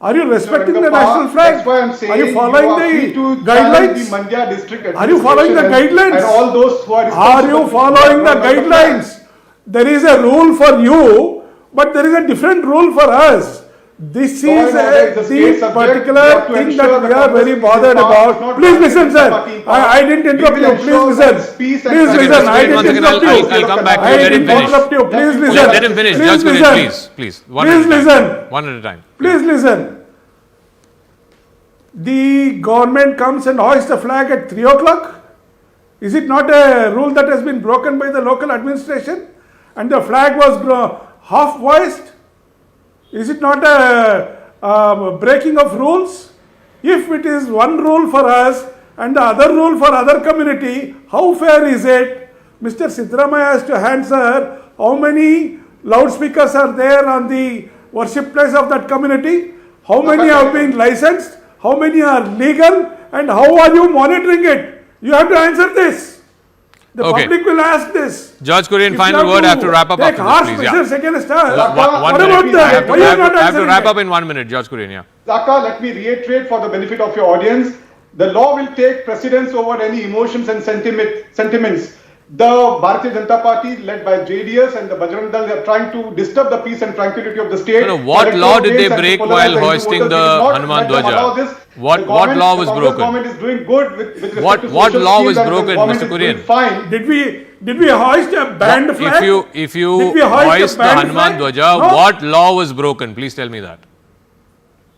Are you respecting the national flag? That's why I'm saying are you following the guidelines? The Mandya district are you following the guidelines? And all those who are you following the guidelines? There is a rule for you, but there is a different rule for us. This Law is and order is a the state subject. particular We have to thing ensure that we the are very Congress bothered is about. not Please Bharatiya listen, Janata sir. Party in power. I didn't interrupt We you. will Please ensure listen. that peace and Please tranquility- listen. I Wait didn't one second, interrupt you. I'll come back to you. I Let him didn't finish. interrupt you. Please Let listen. Let him finish. Please Judge Kurian, listen. please. Please listen. One at a time. Please listen. The government comes and hoists the flag at 3 o'clock. Is it not a rule that has been broken by the local administration? And the flag was half hoisted? Is it not a breaking of rules? If it is one rule for us and the other rule for other community, how fair is it? Mr. Siddaramaiah has to answer how many loudspeakers are there on the worship place of that community, how many have been licensed, how many are legal, and how are you monitoring it? You have to answer this. The public will ask this. Judge Kurian, If final you word. I have to to wrap up take after harsh this, measures please. against us. One What minute. about that? Why are you not I have to answering wrap it? up in 1 minute, Judge Kurian, yeah. Zaka, let me reiterate for the benefit of your audience, the law will take precedence over any emotions and sentiments. The Bharatiya Janata Party, led by JDS and the Bajrang Dal, are trying to disturb the peace and tranquility of the state. What law did they break while hoisting the Hanuman Dwaja? What law was broken? The government is doing good with respect to What social law schemes was and the broken, government Mr. is doing Kurian? Fine. Did we hoist a banned flag? If you Did we hoist hoist a the banned Hanuman flag? Dwaja, No. what law was broken? Please tell me that.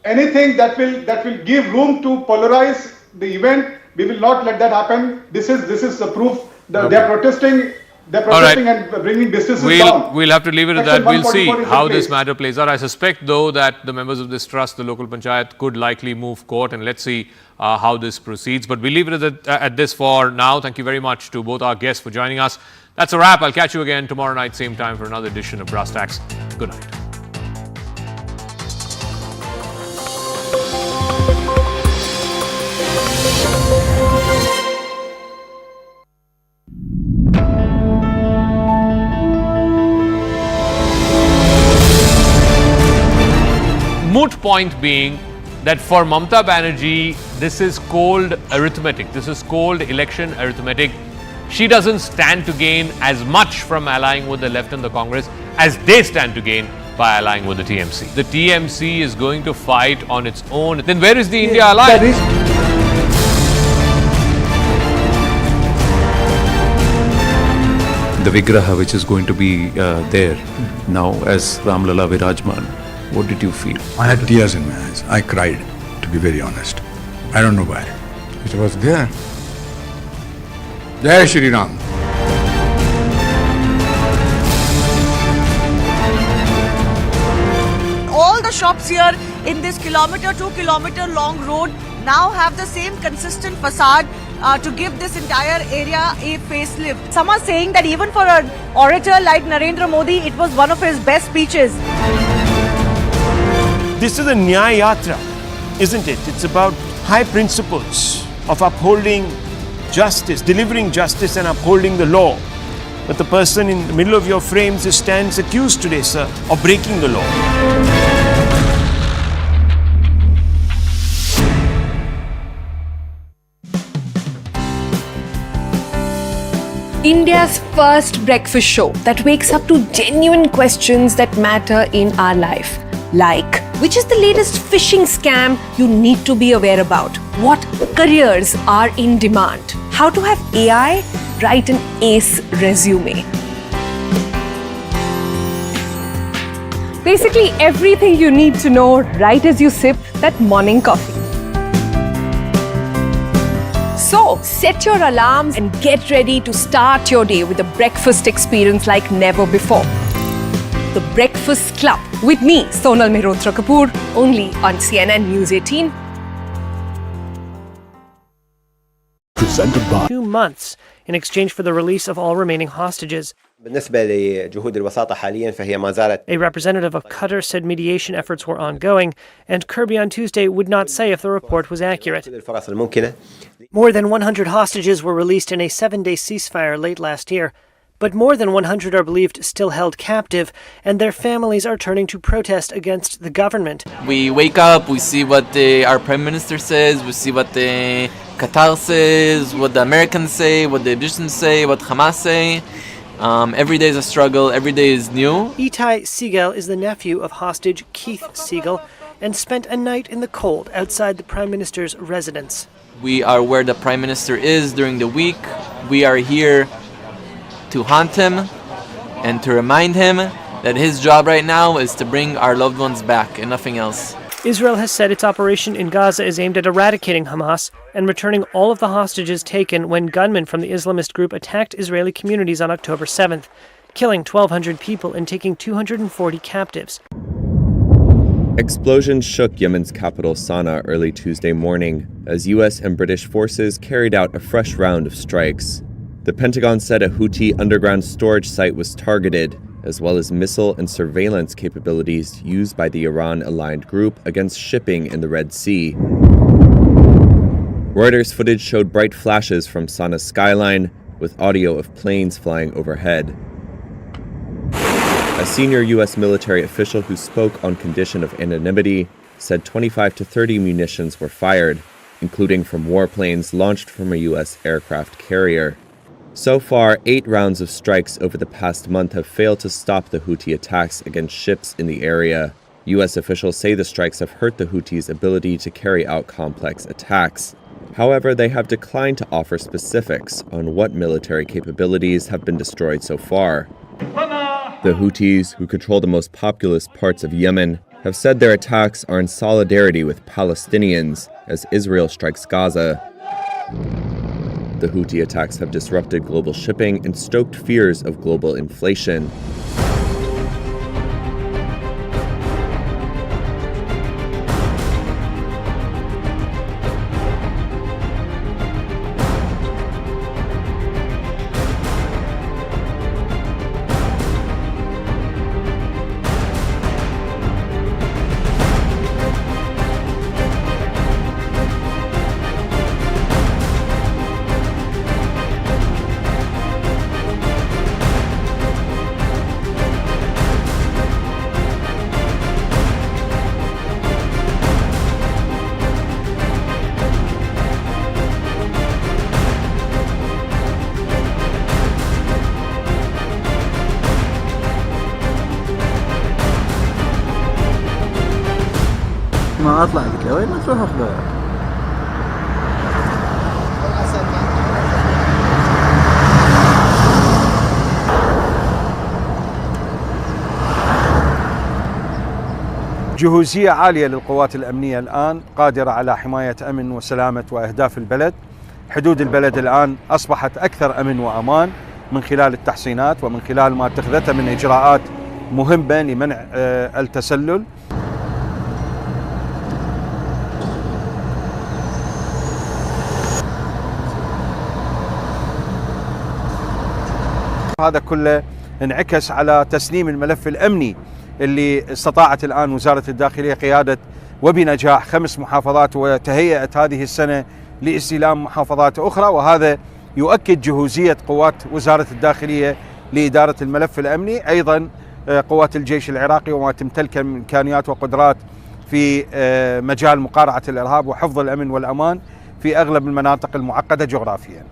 Anything that will give room to polarize the event, we will not let that happen. This is the proof that they are protesting. They're protesting and bringing businesses down. We'll have to leave it at Section that. We'll see 144 is in how this place. matter plays out. I suspect, though, that the members of this trust, the local panchayat, could likely move court, and let's see how this proceeds. But we'll leave it at this for now. Thank you very much to both our guests for joining us. That's a wrap. I'll catch you again tomorrow night, same time, for another edition of Brass Tacks. Good night. Moot point being that for Mamata Banerjee, this is called arithmetic. This is called election arithmetic. She doesn't stand to gain as much from allying with the left and the Congress as they stand to gain by allying with the TMC. The TMC is going to fight on its own. Then where is the India alliance? The Vigraha which is going to be there now as Ramlala Virajman, what did you feel? I had tears in my eyes. I cried, to be very honest. I don't know why. It was there. Jai Shri Ram. All the shops here in this 2-kilometer long road now have the same consistent facade to give this entire area a facelift. Some are saying that even for an orator like Narendra Modi, it was one of his best speeches. This is a Nyaya Yatra, isn't it? It's about high principles of upholding justice, delivering justice and upholding the law. But the person in the middle of your frames stands accused today, sir, of breaking the law. India's first breakfast show that wakes up to genuine questions that matter in our life. Like, which is the latest phishing scam you need to be aware about? What careers are in demand? How to have AI write an ace resume? Basically everything you need to know right as you sip that morning coffee. So, set your alarms and get ready to start your day with a breakfast experience like never before. The Breakfast Club with me, Sonal Mehrotra Kapoor, only on CNN News 18. Presented by 2 months in exchange for the release of all remaining hostages. بالنسبة لجهود الوساطة حاليا فهي ما زالت. A representative of Qatar said mediation efforts were ongoing, and Kirby on Tuesday would not say if the report was accurate. الفرص الممكنة. More than 100 hostages were released in a 7-day ceasefire late last year, but more than 100 are believed still held captive, and their families are turning to protest against the government. We wake up, we see what our Prime Minister says, we see what the Qatar says, what the Americans say, what the Egyptians say, what Hamas say, Every day is a struggle, every day is new. Itai Segal is the nephew of hostage Keith Segal and spent a night in the cold outside the Prime Minister's residence. We are where the Prime Minister is during the week. We are here to haunt him and to remind him that his job right now is to bring our loved ones back and nothing else. Israel has said its operation in Gaza is aimed at eradicating Hamas and returning all of the hostages taken when gunmen from the Islamist group attacked Israeli communities on October 7th, killing 1,200 people and taking 240 captives. Explosions shook Yemen's capital Sana'a early Tuesday morning as U.S. and British forces carried out a fresh round of strikes. The Pentagon said a Houthi underground storage site was targeted, as well as missile and surveillance capabilities used by the Iran-aligned group against shipping in the Red Sea. Reuters footage showed bright flashes from Sana'a's skyline, with audio of planes flying overhead. A senior U.S. military official who spoke on condition of anonymity said 25 to 30 munitions were fired, including from warplanes launched from a U.S. aircraft carrier. So far, 8 rounds of strikes over the past month have failed to stop the Houthi attacks against ships in the area. U.S. officials say the strikes have hurt the Houthis' ability to carry out complex attacks. However, they have declined to offer specifics on what military capabilities have been destroyed so far. The Houthis, who control the most populous parts of Yemen, have said their attacks are in solidarity with Palestinians as Israel strikes Gaza. The Houthi attacks have disrupted global shipping and stoked fears of global inflation. ما اطلع قلت له وين ما تروح اخبار جهوزية عالية للقوات الأمنية الآن قادرة على حماية أمن وسلامة وأهداف البلد. حدود البلد الآن أصبحت أكثر أمن وأمان من خلال التحصينات ومن خلال ما اتخذته من إجراءات مهمة لمنع التسلل. هذا كله انعكس على تسليم الملف الأمني اللي استطاعت الآن وزارة الداخلية قيادة وبنجاح 5 محافظات وتهيئت هذه السنة لاستلام محافظات أخرى، وهذا يؤكد جهوزية قوات وزارة الداخلية لإدارة الملف الأمني. أيضا قوات الجيش العراقي وما تمتلكه من إمكانيات وقدرات في مجال مقارعة الإرهاب وحفظ الأمن والأمان في أغلب المناطق المعقدة جغرافيا.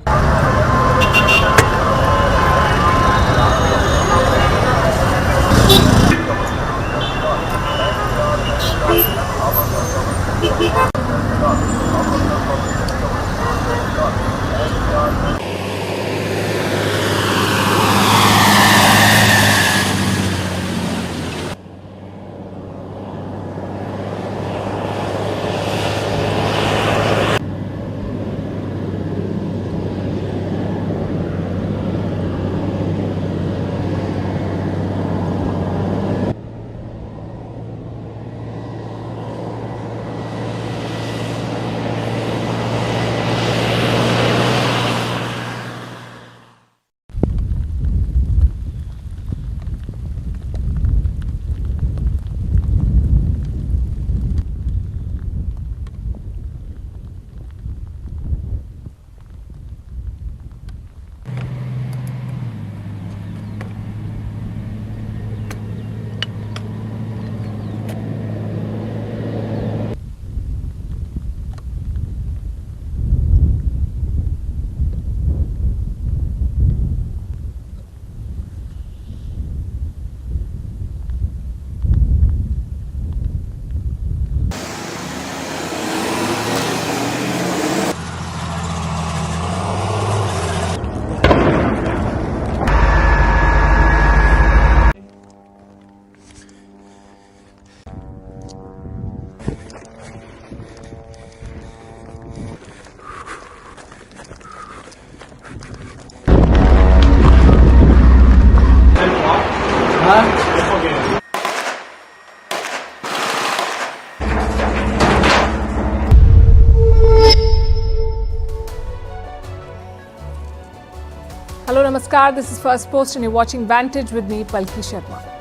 Namaskar, this is First Post and you're watching Vantage with me, Palki Sharma.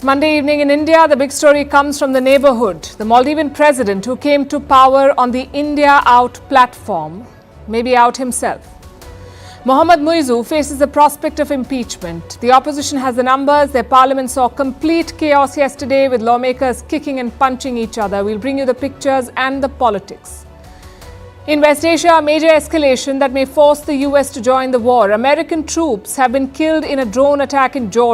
It's Monday evening in India. The big story comes from the neighborhood. The Maldivian president who came to power on the India Out platform may be out himself. Mohammad Muizzu faces the prospect of impeachment. The opposition has the numbers. Their parliament saw complete chaos yesterday with lawmakers kicking and punching each other. We'll bring you the pictures and the politics. In West Asia, a major escalation that may force the US to join the war. American troops have been killed in a drone attack in Jordan.